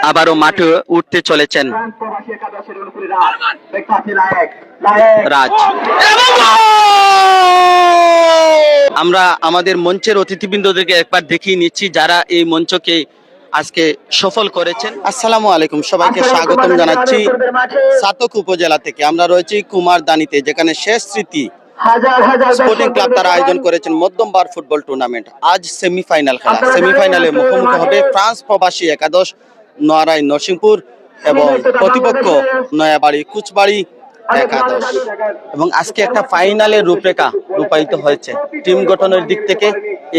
আবারও মাঠে উঠতে চলেছেন রাজ। আমরা আমাদের মঞ্চের অতিথিবৃন্দদেরকে একবার দেখিয়ে নিচ্ছি যারা এই মঞ্চকে আজকে সফল করেছেন। আসসালামু আলাইকুম, সবাইকে স্বাগতম জানাচ্ছি সাতক উপজেলা থেকে। আমরা রয়েছি কুমারদানিতে, যেখানে শেষ স্মৃতি স্পোর্টিং ক্লাব তারা আয়োজন করেছেন মধ্যমবার ফুটবল টুর্নামেন্ট। আজ সেমিফাইনাল খেলা, সেমিফাইনালে মুখোমুখি হবে ফ্রান্স প্রবাসী একাদশ নড়াইল নরসিংপুর এবং প্রতিপক্ষ নয়াবাড়ি কুচবাড়ি একাদশ। এবং আজকে একটা ফাইনালের রূপরেখা রূপায়িত হয়েছে। টিম গঠনের দিক থেকে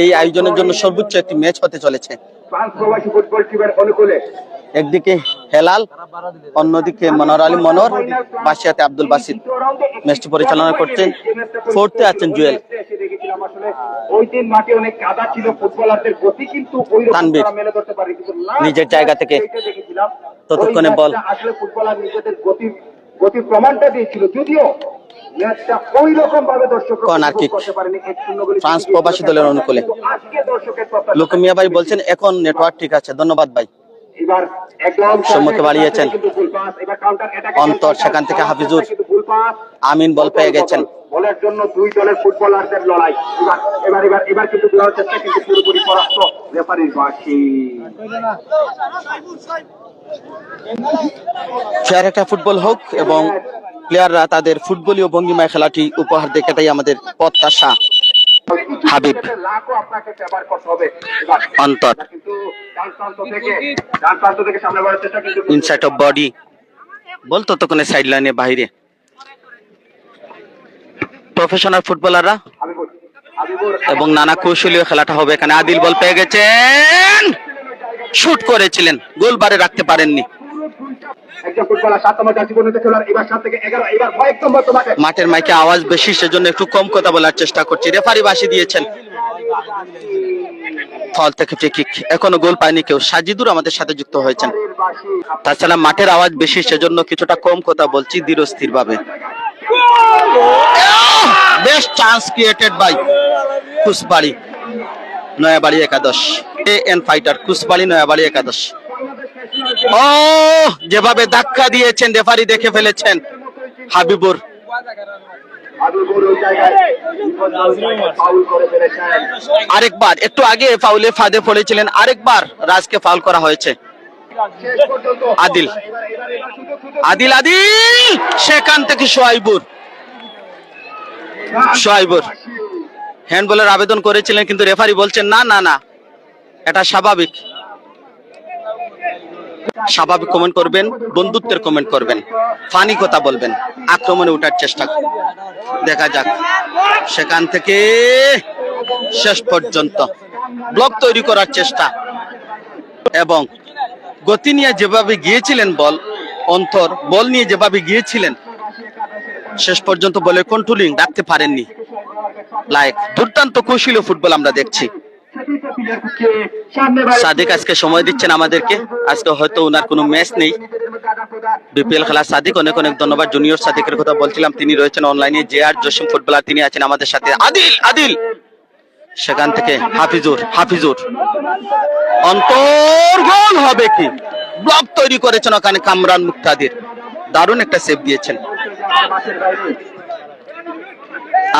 এই আয়োজনের জন্য সর্বোচ্চ একটি ম্যাচ হতে চলেছে। একদিকে হেলাল, অন্যদিকে মনোয়ার আলী মনোর, বাসিয়াতে আব্দুল বাসিত ম্যাচটি পরিচালনা করছেন। ফোর্থে আছেন জুয়েল, তানভীর নিজের জায়গা থেকে ততক্ষণে বল গতি প্রমাণটা দিয়েছিল, যদিও কর্নার কিক ফ্রান্স প্রবাসী দলের অনুকূলে। লোক মিয়া ভাই বলছেন এখন নেটওয়ার্ক ঠিক আছে, ধন্যবাদ ভাই। সম্মুখে বাড়িয়েছেন অন্তর, সেখান থেকে হাফিজুর, আমিন বল পেয়ে গেছেন। বলের জন্য দুই দলের ফুটবলারদের লড়াই। এবার এবার এবার কিন্তু দেওয়ার চেষ্টা, কিন্তু পুরোপুরি পরাস্ত রেফারির বাঁশি। ফেয়ার একটা ফুটবল হোক এবং প্লেয়াররা তাদের ফুটবলীয় ভঙ্গিমায় খেলাটি উপহার দেখে, তাই আমাদের প্রত্যাশা। হাবিব, অন্তর, ইনসাইড অফ বডি, বল ততক্ষণে সাইড লাইনে বাইরে। প্রফেশনাল ফুটবলাররা এবং নানা কৌশলীয় খেলাটা হবে এখানে। আদিল বল পেয়ে গেছেন, শুট করেছিলেন, গোল বারে রাখতে পারেননি। মাঠের মাইকে আওয়াজ বেশি, সেজন্য একটু কম কথা বলার চেষ্টা করছি। রেফারি বাঁশি দিয়েছেন, ফল থেকে ফ্রি কিক। এখনো গোল পায়নি কেউ। সাজিদুর আমাদের সাথে যুক্ত হয়েছেন। তাছাড়া মাঠের আওয়াজ বেশি, সেজন্য কিছুটা কম কথা বলছি ধীরস্থির ভাবে। Best chance created by Kuchbari Nayabari একাদশ। এএন ফাইটার কুচবাড়ি নয়াবাড়ি একাদশ। ও যেভাবে ধাক্কা দিয়েছেন রেফারি দেখে ফেলেছেন। হাবিবুর আরেকবার, একটু আগে ফাউলে ফাঁদে পড়েছিলেন, আরেকবার রাজকে ফাউল করা হয়েছে। আদিল আদিল আদিল সেখান থেকে সোহাইবুর হ্যান্ডবলের আবেদন করেছিলেন, কিন্তু রেফারি বলছেন না না না, এটা স্বাভাবিক। স্বাভাবিক কমেন্ট করবেন, বন্ধুত্বের কমেন্ট করবেন, ফানি কথা বলবেন, আক্রমণে ওঠার চেষ্টা। দেখা যাক, সেখান থেকে শেষ পর্যন্ত ব্লক তৈরি করার চেষ্টা এবং গতি নিয়ে যেভাবে গিয়েছিলেন বল, অন্তর বল নিয়ে যেভাবে গিয়েছিলেন, শেষ পর্যন্ত বলে কন্ট্রোলিং রাখতে পারেননি। লাইক দুর্দান্ত কৌশলীয় ফুটবল আমরা দেখছি। সাদিক আজকে সময় দিচ্ছেন আমাদেরকে। আজকে হয়তো ওনার কোনো ম্যাচ নেই, বিপিএল খেলা। সাদিক অনেক অনেক ধন্যবাদ। জুনিয়র সাদিকের কথা বলছিলাম, তিনি রয়েছেন অনলাইনে। জে আর জসিম ফুটবলার, তিনি আছেন আমাদের সাথে। আদিল আদিল সেখান থেকে হাফিজুর অন্তর, গোল হবে কি? ব্লক তৈরি করেছেন ওখানে কামরান মুক্তাদির, দারুণ একটা সেভ দিয়েছেন।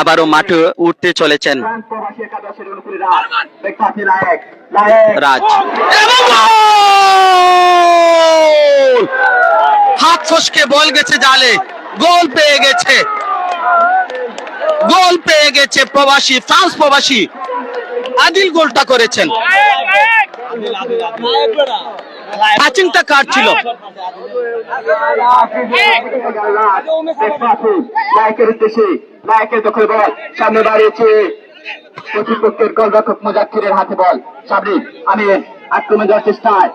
আবারও মাঠে উঠতে চলেছেন রাজ। হাত ফসকে বল গেছে জালে, গোল পেয়ে গেছে প্রবাসী, ফ্রান্স প্রবাসী আদিল গোলটা করেছেন। পাঁচিংটা কার ছিল? সামনে বাড়িয়েছে প্রতিপক্ষের গোলরক্ষক মুজাক্কিরের হাতে বল। সামনে আমিন আক্রমণ দেওয়ার চেষ্টায়,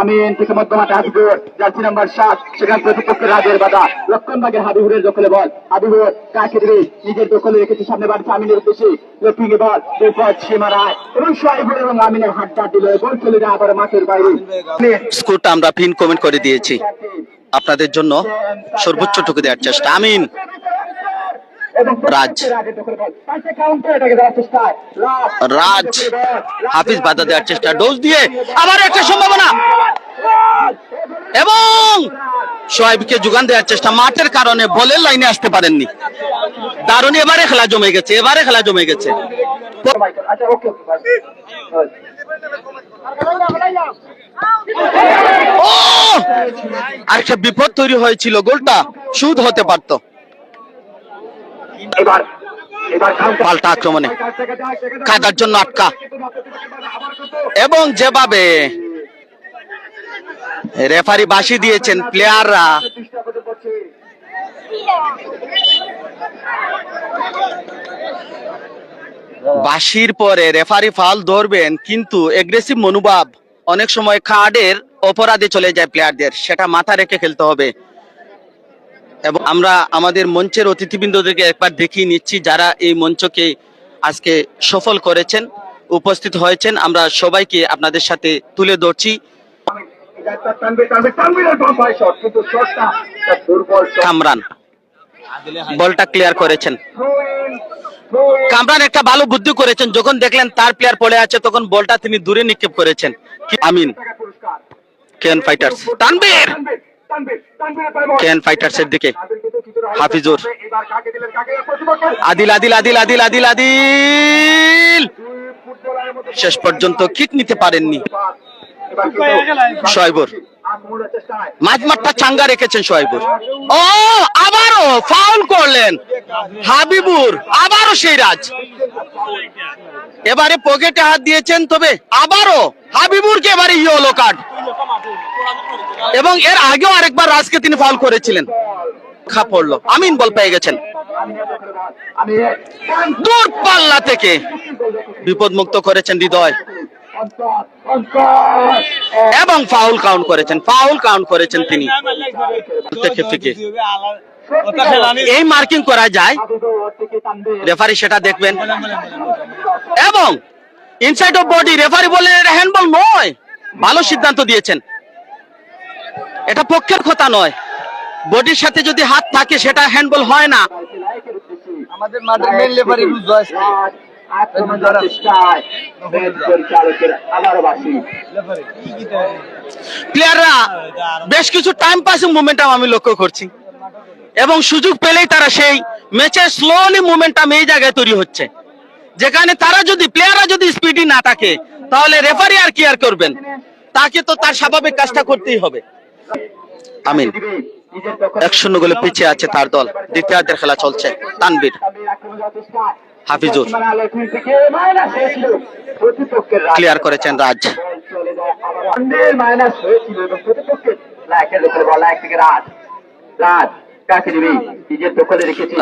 আমিন থেকে মধ্যমাঠে হাবিবুর, জার্সি নাম্বার 7, সেখানে প্রতিপক্ষের রাজের বাধা। লক্ষণবাগের হাবিবুরের দখলে বল। হাবিবুর কাকে দেবে? নিজের দখলে রেখেছে, সামনে বাড়ছে আমিনের উদ্দেশ্যে। লক্ষ্মী বল সীমা রায় এবং সোহাইবুর এবং আমিনের হাতটা দিল, বল চলে যায় আবার মাঠের বাইরে। স্কোরটা আমরা পিন কমেন্ট করে দিয়েছি আপনাদের জন্য, সর্বোচ্চটুকু দেওয়ার চেষ্টা। আমিন রাজ রাজ হাফিজ বাধা দেওয়ার চেষ্টা, ডোজ দিয়ে আবার একটা সম্ভাবনা এবং শোয়েবকে যোগান দেওয়ার চেষ্টা, মাঠের কারণে বলের লাইনে আসতে পারেননি। দারুণ, এবারে খেলা জমে গেছে, এবারে খেলা জমে গেছে। ও আরেকটা বিপদ তৈরি হয়েছিল, গোলটা শুধু হতে পারত। পাল্টা আক্রমণে কাদার জন্য আটকা, এবং যেভাবে রেফারি বাঁশি দিয়েছেন, প্লেয়াররা বাঁশির পরে রেফারি ফাউল ধরবেন, কিন্তু এগ্রেসিভ মনোভাব অনেক সময় কার্ডের অপরাধে চলে যায় প্লেয়ারদের, সেটা মাথা রেখে খেলতে হবে। এবং আমরা আমাদের মঞ্চের অতিথিবৃন্দদেরকে একবার দেখিয়ে নিচ্ছি যারা এই মঞ্চকে আজকে সফল করেছেন, উপস্থিত হয়েছেন। আমরা সবাইকে আপনাদের সাথে তুলে ধরছি। কামরান বলটা ক্লিয়ার করেছেন। কামরান একটা ভালো বুদ্ধি করেছেন, যখন দেখলেন তার প্লেয়ার পড়ে আছে তখন বলটা তিনি দূরে নিক্ষেপ করেছেন। আমিন কেন ফাইটার্স, তানবীর কেন ফাইটার্স এর দিকে হাফিজুর, আদিল আদিল আদিল আদিল আদিল আদিল শেষ পর্যন্ত কিক নিতে পারেননি শোয়েবর। মাঝমাঠটা চাঙ্গা রেখেছেন শোয়েবর। ও আবারও ফাউল করলেন হাবিবুর, আবারও সেই রাজ, এবারে পকেটে হাত দিয়েছেন, তবে আবারও হাবিবুরকে এবারে ইয়েলো কার্ড, এবং এর আগেও আরেকবার রাজকে তিনি ফাউল করেছিলেন। খা পড়লো, আমিন বল পেয়ে গেছেন দূর পাল্লা থেকে, বিপদ মুক্ত করেছেন হৃদয়, এবং ফাউল কাউন্ট করেছেন, ফাউল কাউন্ট করেছেন তিনি। এই মার্কিং করা যায়, রেফারি সেটা দেখবেন, এবং ইনসাইড অফ বডি, রেফারি বললেন এটা হ্যান্ডবল নয়, ভালো সিদ্ধান্ত দিয়েছেন, এটা পক্ষের কথা নয়, বডির সাথে যদি হাত থাকে সেটা হ্যান্ডবল হয় না। আমাদের মাঠের মেইন রেফারি রুজ হয় প্লেয়াররা বেশ কিছু টাইম পাসিং মোমেন্টাম আমি লক্ষ্য করছি, এবং সুযোগ পেলেই তারা সেই ম্যাচের স্লোলি মোমেন্টাম এই জায়গায় তৈরি হচ্ছে, যেখানে তারা যদি প্লেয়াররা যদি স্পিডি না থাকে তাহলে রেফারি আর কি আর করবেন, তাকে তো তার স্বাভাবিক কাজটা করতেই হবে। আমিন 1-0 গোলে পিছিয়ে আছে তার দল, দ্বিতীয়ার্ধের খেলা চলছে। তানবীর, হাফিজুর ক্লিয়ার করেছেন রাজ,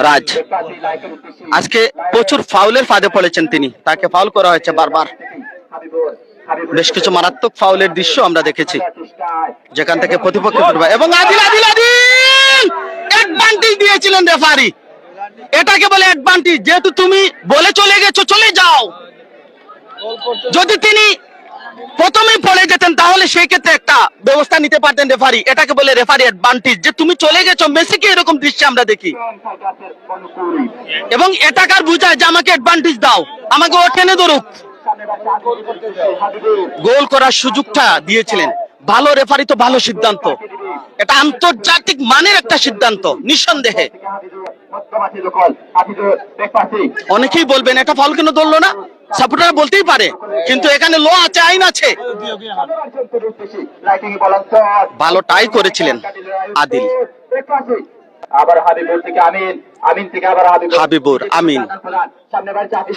রাজ আজকে প্রচুর ফাউলের ফাঁদে পড়েছেন তিনি, তাকে ফাউল করা হয়েছে বারবার, বেশ কিছু মারাত্মক ফাউলের দৃশ্য আমরা দেখেছি, যেখান থেকে প্রতিপক্ষ এবং আদিল আদিল আদিল অ্যাডভান্টেজ দিয়েছিলেন রেফারি, এটাকে বলে অ্যাডভান্টেজ, যেহেতু তুমি বলে চলে গেছো চলে যাও, যদি তিনি প্রথমেই পড়ে যেতেন তাহলে সেই ক্ষেত্রে একটা ব্যবস্থা নিতে পারতেন রেফারি, এটাকে বলে রেফারি অ্যাডভান্টেজ, যে তুমি চলে গেছো। মেসিকে এরকম দৃশ্য আমরা দেখি, এবং এটাকার বুঝায় যে আমাকে অ্যাডভান্টেজ দাও, আমাকে ও টেনে ধরুক। গোল করার সুযোগটা দিয়েছিলেন, ভালো রেফারি তো ভালো সিদ্ধান্ত, এটা আন্তর্জাতিক মানের একটা সিদ্ধান্ত নিঃসন্দেহে। অনেকেই বলবেন এটা ফাউল কেন ধরলো না, সাপোর্টাররা বলতেই পারে, কিন্তু এখানে ল আছে, আইন আছে। ভালো টাই করেছিলেন আদিল, আবার হাবিবুর থেকে আমিন, আমিন থেকে আবার হাবিবুর, আমিন,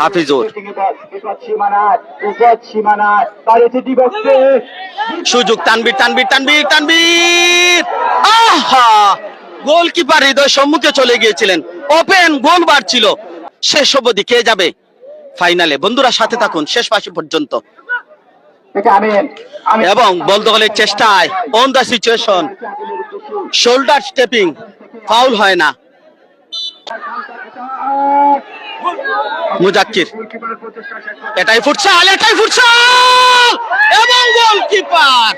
হাফিজুর, সুযোগ, তানবীর তানবীর তানবীর তানবীর, আহা গোলকিপার হৃদয় সম্মুখে চলে গিয়েছিলেন, ওপেন গোল বার ছিল, শেষ অবধি কে যাবে ফাইনালে। বন্ধুরা সাথে থাকুন শেষ পাশে পর্যন্ত, এবং বল দখলের চেষ্টায় on the situation, shoulder stepping, foul হয় না। মুজাক্কির, এটাই ফুটসাল, এটাই ফুটসাল, এবং গোলকিপার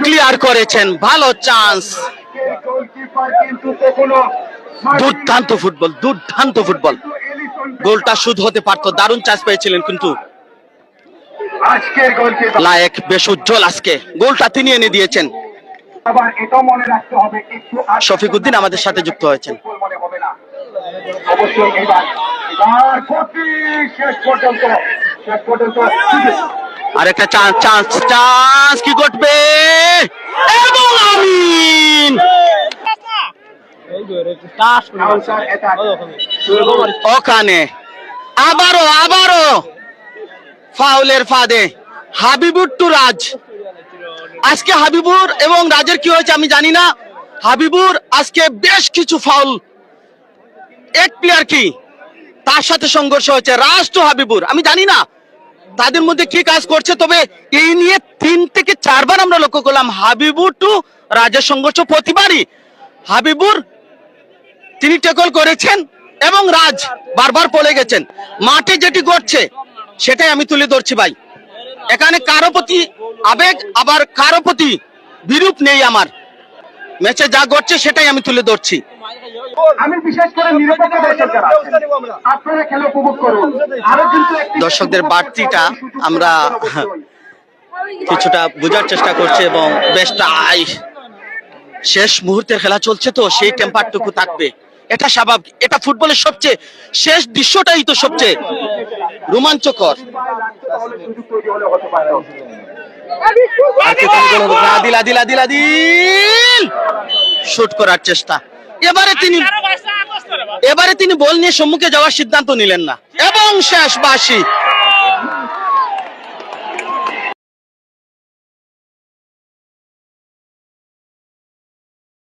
ক্লিয়ার করেছেন, ভালো চান্স, কখনো দুর্দান্ত ফুটবল, দুর্দান্ত ফুটবল। গোলটা শুধু হতে পারতো, দারুণ চান্স পেয়েছিলেন, কিন্তু আজকের গোলকিপার লায়েক বেশ উজ্জ্বল আজকে গোলটা তিনি এনে দিয়েছেন। আবার এটা মনে রাখতে হবে, একটু শফিকুদ্দিন আমাদের সাথে যুক্ত হয়েছেন। ফুটবল মনে হবে না। অবশ্যই এবার গতি শেষ পর্যন্ত আরেকটা চান্স, চান্স, চান্স, কি ঘটবে? এবং আমিন কাউন্টার অ্যাটাক ওখানে আবারও ফাউলের ফাঁদে হাবিবুর টু রাজ। আজকে হাবিবুর এবং রাজের কি হয়েছে আমি জানি না। হাবিবুর আজকে বেশ কিছু ফাউল, এক প্লেয়ার কি তার সাথে সংঘর্ষ হয়েছে, রাজ টু হাবিবুর। আমি জানি না তাদের মধ্যে কি কাজ করছে, তবে এই নিয়ে 3 থেকে 4 বার আমরা লক্ষ্য করলাম হাবিবুর টু রাজের সংঘর্ষ। প্রতিবারই হাবিবুর তিনি ট্যাকল করেছেন এবং রাজ বারবার পড়ে গেছেন। মাঠে যেটি ঘটছে সেটাই আমি তুলে ধরছি ভাই। এখানে কারো প্রতি আবেগ আবার কারো প্রতি বিরূপ নেই, আমার ম্যাচে যা ঘটছে সেটাই আমি তুলে ধরছি। আমি বিশেষ করে নিরপেক্ষ দর্শক যারা আছেন, আপনারা খেলা উপভোগ করুন। আরো কিন্তু একটি দর্শকদের বাড়তিটা আমরা কিছুটা বোঝার চেষ্টা করছি এবং বেশটাই শেষ মুহূর্তের খেলা চলছে, তো সেই টেম্পারটুকু থাকবে, এটা স্বাভাবিক। এটা ফুটবলের সবচেয়ে শেষ দৃশ্যটাই তো সবচেয়ে রোমাঞ্চকর। তাহলে সুযোগ তৈরি হলে হতে পারে। আদিল শুট করার চেষ্টা, এবারে তিনি বল নিয়ে সম্মুখে যাওয়ার সিদ্ধান্ত নিলেন না এবং শেষ বাঁশি।